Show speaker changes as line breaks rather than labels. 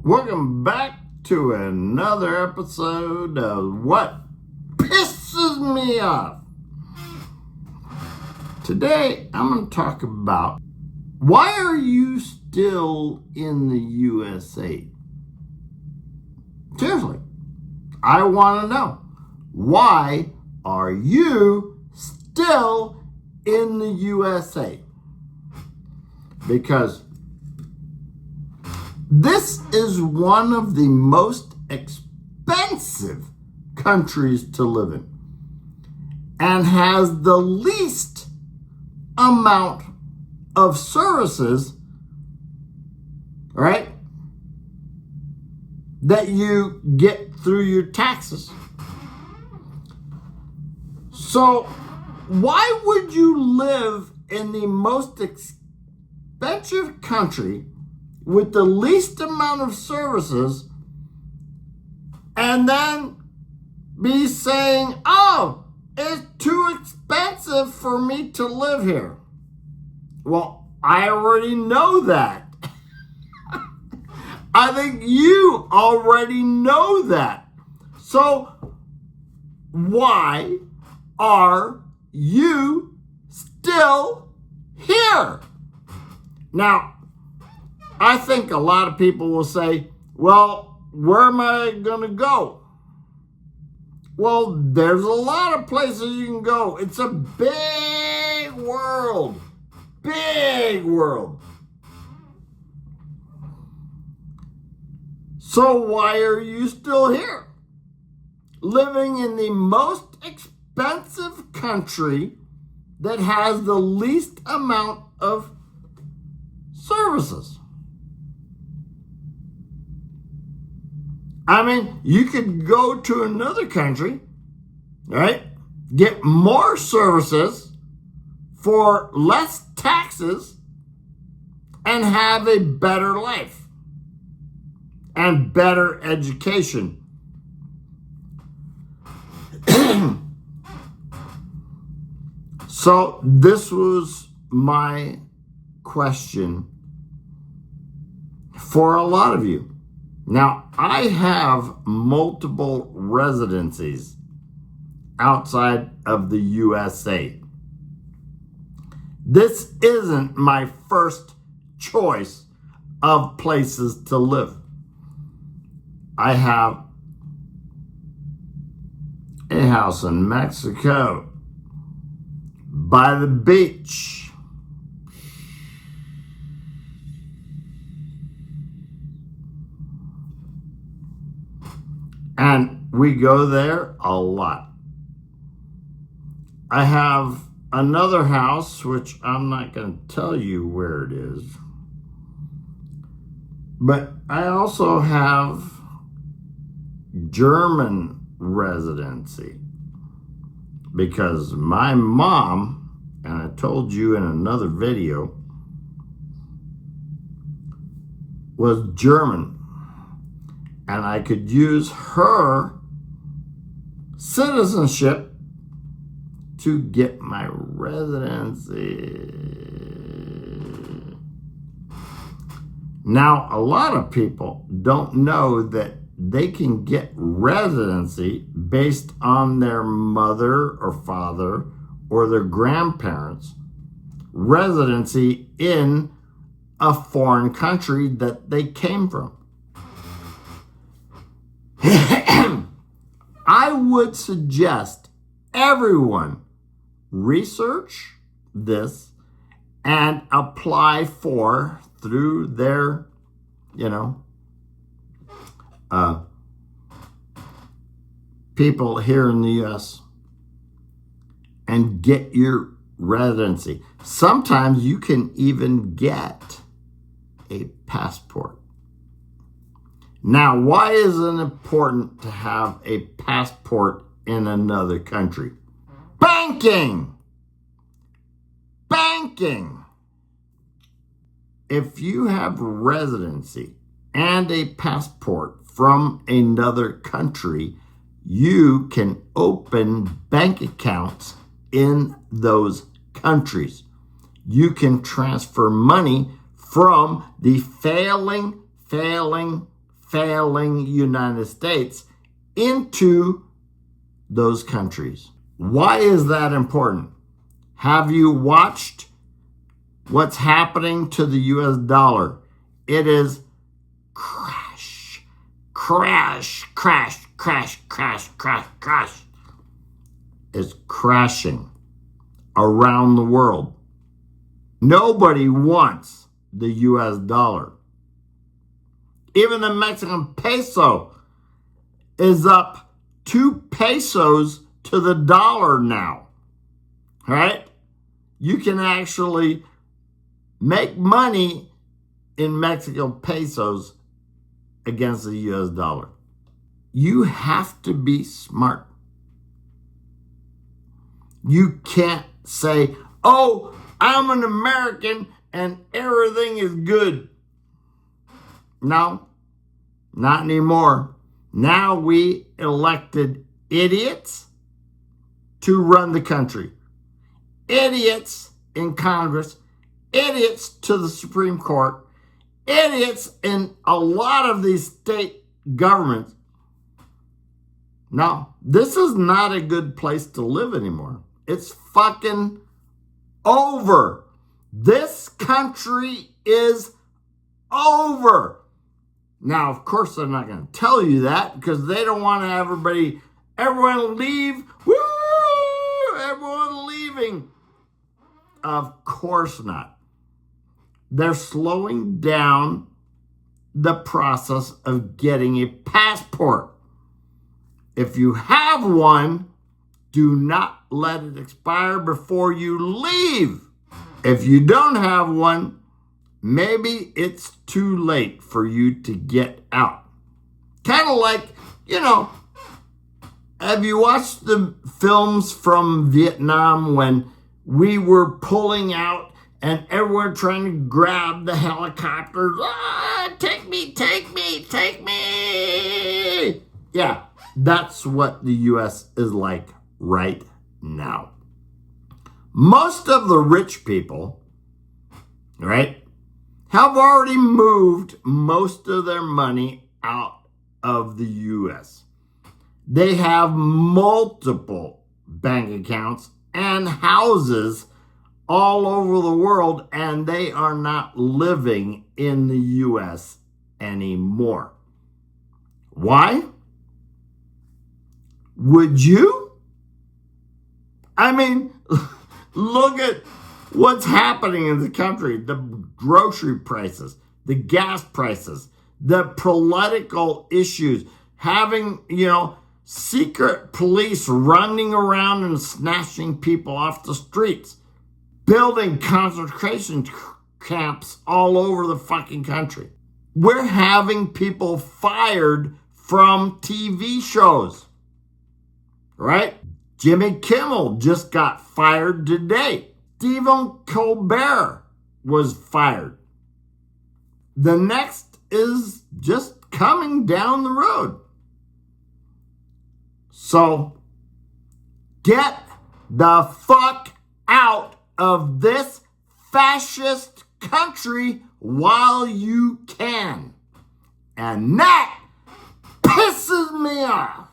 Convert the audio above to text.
Welcome back to another episode of What Pisses Me Off. Today, I'm going to talk about why are you still in the USA? Seriously, I want to know, why are you still in the USA? Because this is one of the most expensive countries to live in and has the least amount of services, right, that you get through your taxes. So why would you live in the most expensive country with the least amount of services and then be saying, oh, it's too expensive for me to live here? Well, I already know that. I think you already know that. So why are you still here? Now, I think a lot of people will say, well, where am I going to go? Well, there's a lot of places you can go. It's a big world. Big world. So why are you still here? Living in the most expensive country that has the least amount of services. I mean, you could go to another country, right? Get more services for less taxes and have a better life and better education. So this was my question for a lot of you. Now, I have multiple residencies outside of the USA. This isn't my first choice of places to live. I have a house in Mexico, by the beach. And we go there a lot. I have another house, which I'm not going to tell you where it is. But I also have German residency. Because my mom, and I told you in another video, was German. And I could use her citizenship to get my residency. Now, a lot of people don't know that they can get residency based on their mother or father or their grandparents' residency in a foreign country that they came from. I would suggest everyone research this and apply for, through their, people here in the U.S., and get your residency. Sometimes you can even get a passport. Now, why is it important to have a passport in another country? Banking! Banking! If you have residency and a passport from another country, you can open bank accounts in those countries. You can transfer money from the failing failing United States into those countries. Why is that important? Have you watched what's happening to the US dollar? It is crash, crash, crash, crash, crash, crash, crash. It's crashing around the world. Nobody wants the US dollar. Even the Mexican peso is up 2 pesos to the dollar now. Right? You can actually make money in Mexican pesos against the US dollar. You have to be smart. You can't say, oh, I'm an American and everything is good. No, not anymore. Now we elected idiots to run the country. Idiots in Congress, idiots to the Supreme Court, idiots in a lot of these state governments. No, this is not a good place to live anymore. It's fucking over. This country is over. Now, of course, they're not going to tell you that because they don't want to have everyone leave. Woo! Everyone leaving. Of course not. They're slowing down the process of getting a passport. If you have one, do not let it expire before you leave. If you don't have one, maybe it's too late for you to get out. Kind of like, have you watched the films from Vietnam when we were pulling out and everyone trying to grab the helicopters? Take me, take me, take me. Yeah, that's what the U.S. is like right now. Most of the rich people, right, have already moved most of their money out of the U.S. They have multiple bank accounts and houses all over the world, and they are not living in the U.S. anymore. Why? Would you? I mean, look at what's happening in the country. The grocery prices, the gas prices, the political issues, having, secret police running around and snatching people off the streets, building concentration camps all over the fucking country. We're having people fired from TV shows, right? Jimmy Kimmel just got fired today. Stephen Colbert was fired. The next is just coming down the road. So, get the fuck out of this fascist country while you can. And that pisses me off.